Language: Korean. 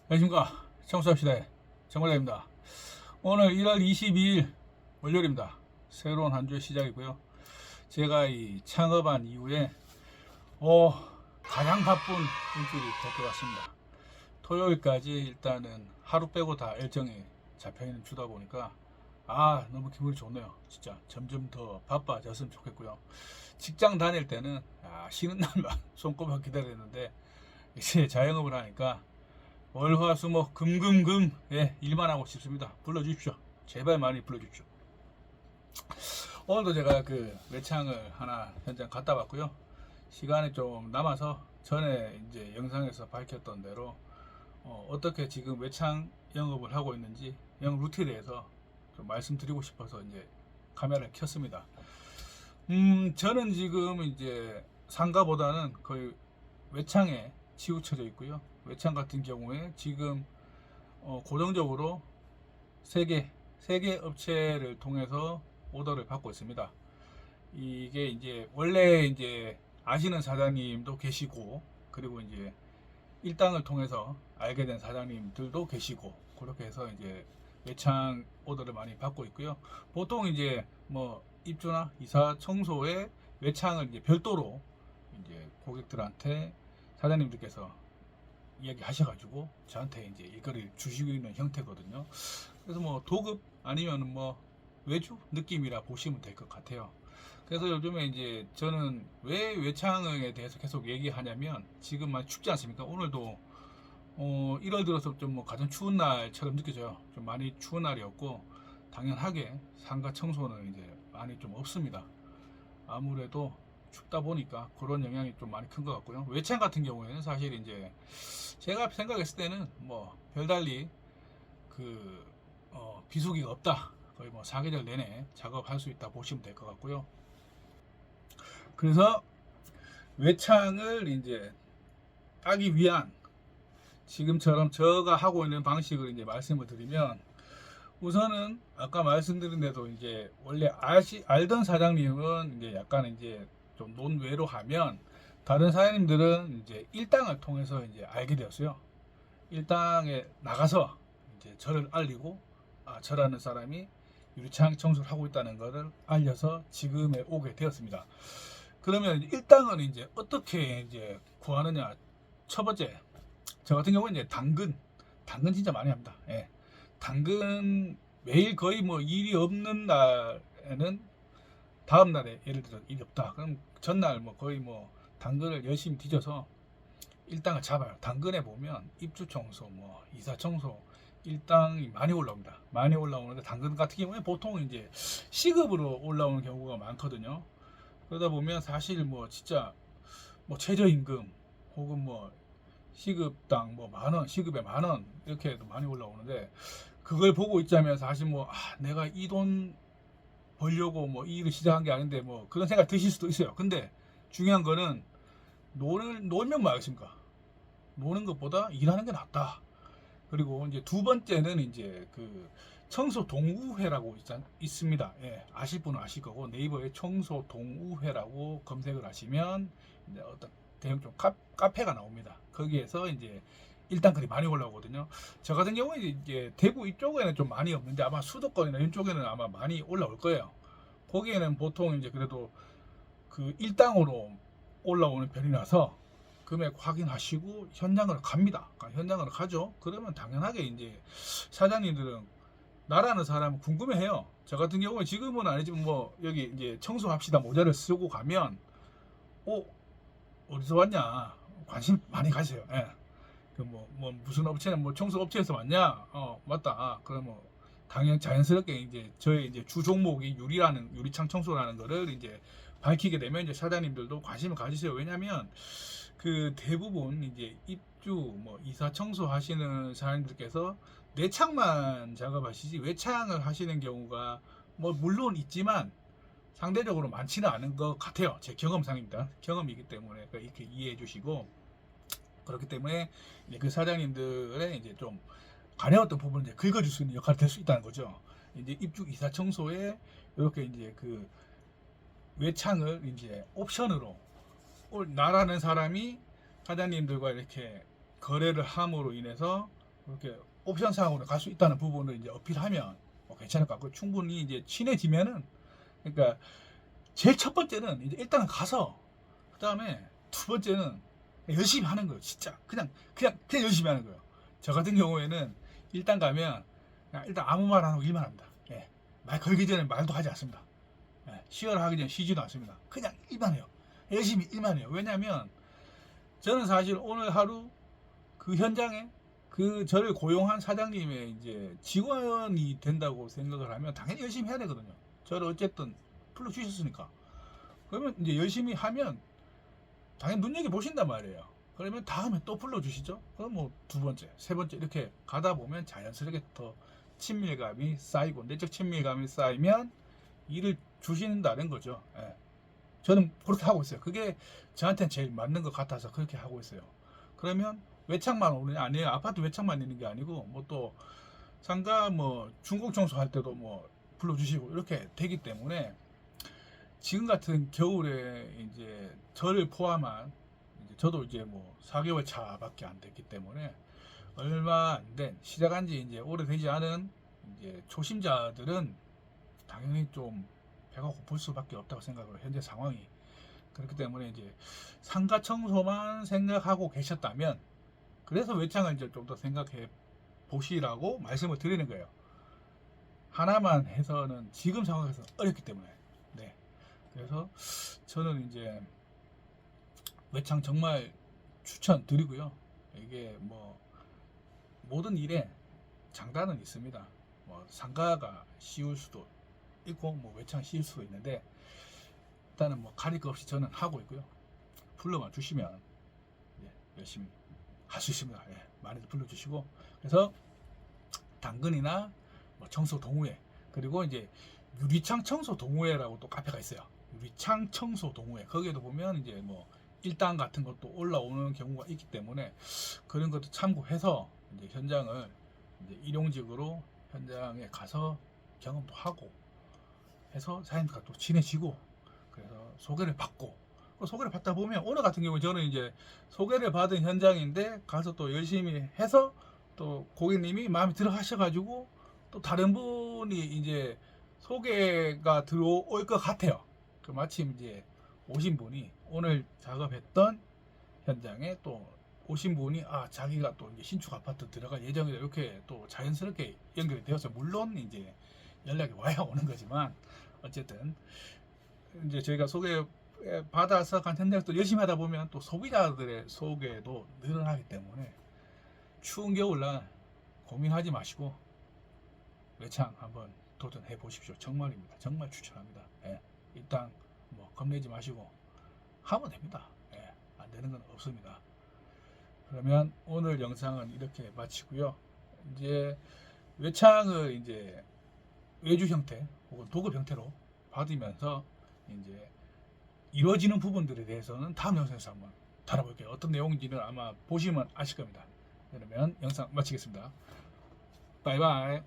안녕하십니까. 청소합시다의 정관장입니다. 오늘 1월 22일 월요일입니다. 새로운 한 주의 시작이고요. 제가 이 창업한 이후에 가장 바쁜 일주일이 될 것 같습니다. 토요일까지 일단은 하루 빼고 다 일정이 잡혀있는 주다 보니까 너무 기분이 좋네요. 진짜 점점 더 바빠졌으면 좋겠고요. 직장 다닐 때는 쉬는 날만 손꼽아 기다렸는데 이제 자영업을 하니까 월화수목 금금금 일만 하고 싶습니다. 불러주십시오. 제발 많이 불러주십시오. 오늘도 제가 그 매창을 하나 현장 갔다 왔고요. 시간이 좀 남아서 전에 이제 영상에서 밝혔던 대로 어떻게 지금 매창 영업을 하고 있는지 영업 루트에 대해서 좀 말씀드리고 싶어서 이제 카메라를 켰습니다. 저는 지금 이제 상가보다는 거의 외창에 치우쳐져 있고요. 외창 같은 경우에 지금 고정적으로 세 개 업체를 통해서 오더를 받고 있습니다. 이게 이제 원래 이제 아시는 사장님도 계시고, 그리고 이제 일당을 통해서 알게 된 사장님들도 계시고, 그렇게 해서 이제 외창 오더를 많이 받고 있고요. 보통 이제 뭐 입주나 이사 청소에 외창을 이제 별도로 이제 고객들한테 사장님들께서 이야기하셔가지고 저한테 이제 일거리를 주시고 있는 형태거든요. 그래서 뭐 도급 아니면 뭐 외주 느낌이라 보시면 될 것 같아요. 그래서 요즘에 이제 저는 왜 외창에 대해서 계속 얘기하냐면, 지금 많이 춥지 않습니까? 오늘도 1월 들어서 좀 뭐 가장 추운 날처럼 느껴져요. 좀 많이 추운 날이었고, 당연하게 상가 청소는 이제 많이 좀 없습니다. 아무래도 춥다 보니까 그런 영향이 좀 많이 큰 것 같고요. 외창 같은 경우에는 사실 이제 제가 생각했을 때는 뭐 별달리 그 비수기가 없다. 거의 뭐 사계절 내내 작업할 수 있다 보시면 될 것 같고요. 그래서 외창을 이제 따기 위한, 지금처럼 제가 하고 있는 방식을 이제 말씀을 드리면, 우선은 아까 말씀드린 대로 이제 원래 알던 사장님은 이제 약간 이제 좀 논외로 하면, 다른 사장님들은 이제 일당을 통해서 이제 알게 되었어요. 일당에 나가서 이제 저를 알리고, 저라는 사람이 유리창 청소를 하고 있다는 것을 알려서 지금에 오게 되었습니다. 그러면 일당은 이제 어떻게 이제 구하느냐? 첫 번째, 저 같은 경우는 이제 당근 진짜 많이 합니다. 예. 당근 매일 거의 뭐 일이 없는 날에는 다음 날에 예를 들어 일이 없다. 그럼 전날 뭐 거의 뭐 당근을 열심히 뒤져서 일당을 잡아요. 당근에 보면 입주 청소, 뭐 이사 청소 일당이 많이 올라옵니다. 많이 올라오는데 당근 같은 경우에 보통 이제 시급으로 올라오는 경우가 많거든요. 그러다 보면 사실 뭐 진짜 뭐 최저임금 혹은 뭐 시급당 뭐 만원, 시급에 만원 이렇게도 많이 올라오는데, 그걸 보고 있자면 사실 뭐 내가 이 돈 벌려고 뭐 이 일을 시작한 게 아닌데 뭐 그런 생각 드실 수도 있어요. 근데 중요한 거는 놀면 뭐 하겠습니까? 노는 것보다 일하는 게 낫다. 그리고 이제 두 번째는 이제 그 청소 동우회라고 있습니다. 예, 아실 분은 아실 거고, 네이버에 청소 동우회라고 검색을 하시면 이제 어떤 대형 좀 카페가 나옵니다. 거기에서 이제 일당글이 많이 올라오거든요. 저 같은 경우에 이제 대구 이쪽에는 좀 많이 없는데, 아마 수도권이나 이쪽에는 아마 많이 올라올 거예요. 거기에는 보통 이제 그래도 그 일당으로 올라오는 편이라서 금액 확인하시고 현장으로 갑니다. 그러니까 현장으로 가죠. 그러면 당연하게 이제 사장님들은 나라는 사람은 궁금해해요. 저 같은 경우에 지금은 아니지만 뭐 여기 이제 청소합시다 모자를 쓰고 가면 어 어디서 왔냐 관심 많이 가세요. 예. 뭐 무슨 업체는 뭐 청소 업체에서 왔냐? 맞다. 그럼 뭐 당연 자연스럽게 이제 저의 이제 주 종목이 유리창 청소라는 거를 이제 밝히게 되면 이제 사장님들도 관심을 가지세요. 왜냐면 그 대부분 이제 입주 뭐 이사 청소 하시는 사장님들께서 내창만 작업하시지 외창을 하시는 경우가 뭐 물론 있지만 상대적으로 많지는 않은 것 같아요. 제 경험상입니다. 경험이기 때문에 이렇게 이해해 주시고, 그렇기 때문에 이제 그 사장님들의 이제 좀 가려웠던 부분을 이제 긁어줄 수 있는 역할이 될 수 있다는 거죠. 이제 입주 이사 청소에 이렇게 이제 그 외창을 이제 옵션으로 나라는 사람이 사장님들과 이렇게 거래를 함으로 인해서 그렇게 옵션 사항으로 갈 수 있다는 부분을 이제 어필하면 괜찮을 것 같고, 충분히 이제 친해지면은, 그러니까 제일 첫 번째는 이제 일단은 가서, 그 다음에 두 번째는 열심히 하는 거예요. 진짜 그냥 열심히 하는 거예요. 저 같은 경우에는 일단 가면 그냥 일단 아무 말 안 하고 일만 합니다. 예. 말 걸기 전에 말도 하지 않습니다. 예. 시연을 하기 전에 쉬지도 않습니다. 그냥 일만 해요. 열심히 일만 해요. 왜냐면 저는 사실 오늘 하루 그 현장에 그 저를 고용한 사장님의 이제 직원이 된다고 생각을 하면 당연히 열심히 해야 되거든요. 저를 어쨌든 불러주셨으니까. 그러면 이제 열심히 하면 당연히 눈여겨보신단 말이에요. 그러면 다음에 또 불러주시죠. 그럼 뭐 두 번째, 세 번째 이렇게 가다 보면 자연스럽게 더 친밀감이 쌓이고, 내적 친밀감이 쌓이면 일을 주신다는 거죠. 예. 저는 그렇게 하고 있어요. 그게 저한테는 제일 맞는 것 같아서 그렇게 하고 있어요. 그러면 외창만 오느냐? 아니에요. 아파트 외창만 있는 게 아니고, 뭐 또 상가 뭐 중공 청소할 때도 뭐 불러주시고 이렇게 되기 때문에, 지금 같은 겨울에 이제 저를 포함한, 이제 저도 이제 뭐 4개월 차밖에 안 됐기 때문에, 얼마 안 된, 시작한 지 이제 오래되지 않은 이제 초심자들은 당연히 좀 배가 고플 수밖에 없다고 생각을 해요. 현재 상황이. 그렇기 때문에 이제 상가 청소만 생각하고 계셨다면, 그래서 외창을 이제 좀 더 생각해 보시라고 말씀을 드리는 거예요. 하나만 해서는 지금 상황에서 어렵기 때문에. 네. 그래서 저는 이제 외창 정말 추천드리고요. 이게 뭐 모든 일에 장단은 있습니다. 뭐 상가가 쉬울 수도 있고, 뭐 외창 쉬울 수도 있는데, 일단은 뭐 가릴 거 없이 저는 하고 있고요. 불러만 주시면 열심히 할 수 있습니다. 예, 많이들 불러주시고, 그래서 당근이나 뭐 청소 동호회, 그리고 이제 유리창 청소 동호회라고 또 카페가 있어요. 유리창 청소 동호회, 거기에도 보면 이제 뭐 일당 같은 것도 올라오는 경우가 있기 때문에, 그런 것도 참고해서 이제 현장을 이제 일용직으로 현장에 가서 경험도 하고 해서 사장님과 또 친해지고, 그래서 소개를 받고, 소개를 받다 보면, 오늘 같은 경우 저는 이제 소개를 받은 현장인데 가서 또 열심히 해서 또 고객님이 마음에 들어 하셔가지고 또 다른 분이 이제 소개가 들어올 것 같아요. 그 마침 이제 오신 분이 오늘 작업했던 현장에 또 오신 분이, 자기가 또 이제 신축 아파트 들어갈 예정이다, 이렇게 또 자연스럽게 연결이 되어서, 물론 이제 연락이 와야 오는 거지만, 어쨌든 이제 저희가 소개 받아서 간 현장을 또 열심히 하다 보면 또 소비자들의 소개도 늘어나기 때문에, 추운 겨울날 고민하지 마시고 외창 한번 도전해 보십시오. 정말입니다. 정말 추천합니다. 예. 일단 뭐 겁내지 마시고 하면 됩니다. 예. 안 되는 건 없습니다. 그러면 오늘 영상은 이렇게 마치고요. 이제 외창을 이제 외주 형태 혹은 도급 형태로 받으면서 이제 이루어지는 부분들에 대해서는 다음 영상에서 한번 다뤄볼게요. 어떤 내용인지는 아마 보시면 아실 겁니다. 그러면 영상 마치겠습니다. 바이바이.